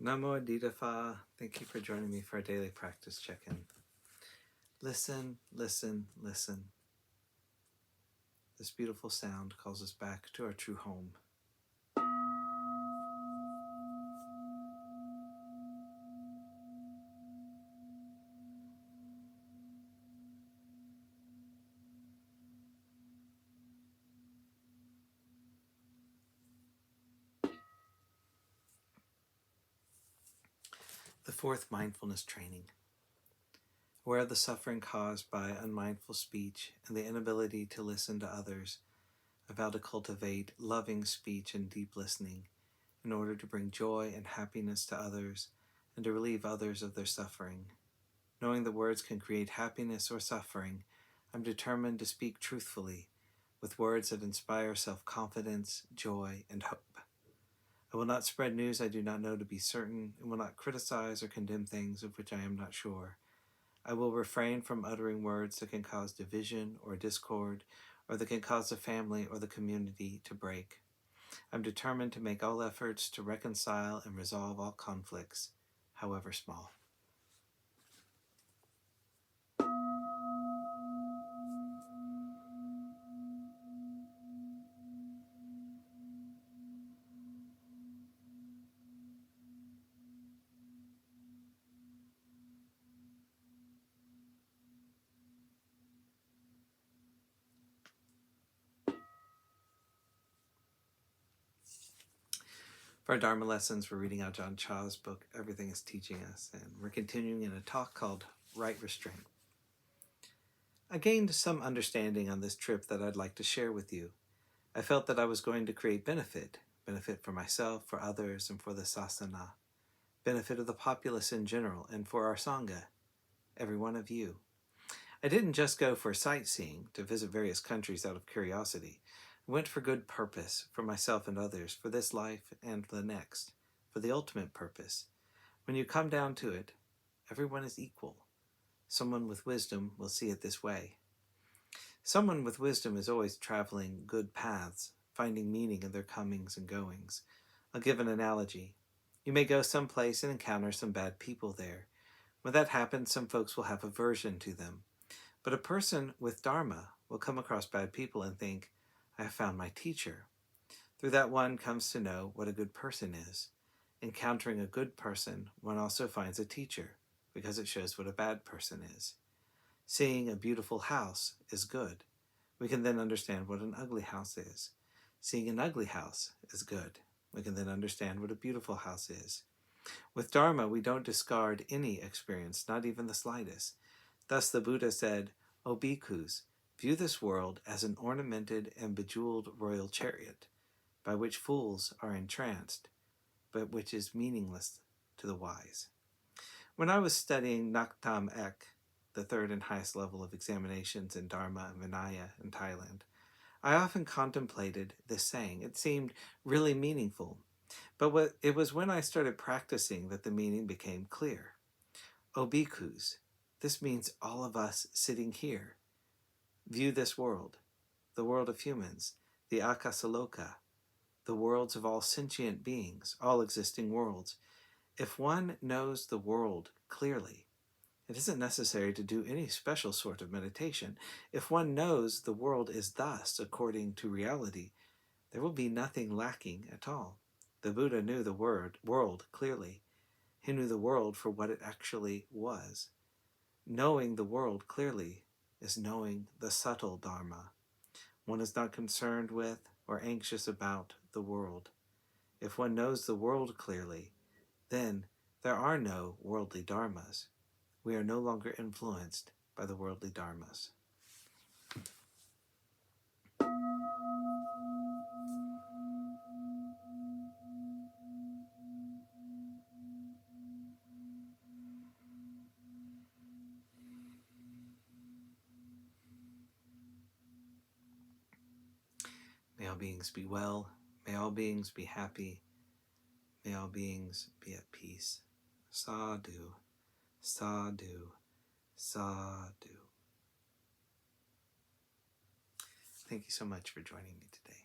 Namo Aditapha. Thank you for joining me for a daily practice check-in. Listen, listen, listen. This beautiful sound calls us back to our true home. The fourth mindfulness training. Aware of the suffering caused by unmindful speech and the inability to listen to others, I vow to cultivate loving speech and deep listening in order to bring joy and happiness to others and to relieve others of their suffering. Knowing that words can create happiness or suffering, I'm determined to speak truthfully with words that inspire self-confidence, joy, and hope. I will not spread news I do not know to be certain, and will not criticize or condemn things of which I am not sure. I will refrain from uttering words that can cause division or discord, or that can cause the family or the community to break. I'm determined to make all efforts to reconcile and resolve all conflicts, however small. For our Dharma lessons, we're reading Ajahn Chah's book, Everything is Teaching Us, and we're continuing in a talk called Right Restraint. I gained some understanding on this trip that I'd like to share with you. I felt that I was going to create benefit for myself, for others, and for the sasana, benefit of the populace in general, and for our sangha, every one of you. I didn't just go for sightseeing, to visit various countries out of curiosity. I went for good purpose, for myself and others, for this life and the next, for the ultimate purpose. When you come down to it, everyone is equal. Someone with wisdom will see it this way. Someone with wisdom is always traveling good paths, finding meaning in their comings and goings. I'll give an analogy. You may go someplace and encounter some bad people there. When that happens, some folks will have aversion to them. But a person with Dharma will come across bad people and think, I have found my teacher. Through that one comes to know what a good person is. Encountering a good person, one also finds a teacher, because it shows what a bad person is. Seeing a beautiful house is good. We can then understand what an ugly house is. Seeing an ugly house is good. We can then understand what a beautiful house is. With Dharma, we don't discard any experience, not even the slightest. Thus the Buddha said, O bhikkhus, view this world as an ornamented and bejeweled royal chariot, by which fools are entranced, but which is meaningless to the wise. When I was studying Naktam Ek, the third and highest level of examinations in Dharma and Vinaya in Thailand, I often contemplated this saying. It seemed really meaningful, but it was when I started practicing that the meaning became clear. O bhikkhus, this means all of us sitting here. View this world, the world of humans, the akasaloka, the worlds of all sentient beings, all existing worlds. If one knows the world clearly, it isn't necessary to do any special sort of meditation. If one knows the world is thus according to reality, there will be nothing lacking at all. The Buddha knew the world clearly. He knew the world for what it actually was. Knowing the world clearly is knowing the subtle Dharma. One is not concerned with or anxious about the world. If one knows the world clearly, then there are no worldly dharmas. We are no longer influenced by the worldly dharmas. May all beings be well. May all beings be happy. May all beings be at peace. Sadhu, sadhu, sadhu. Thank you so much for joining me today.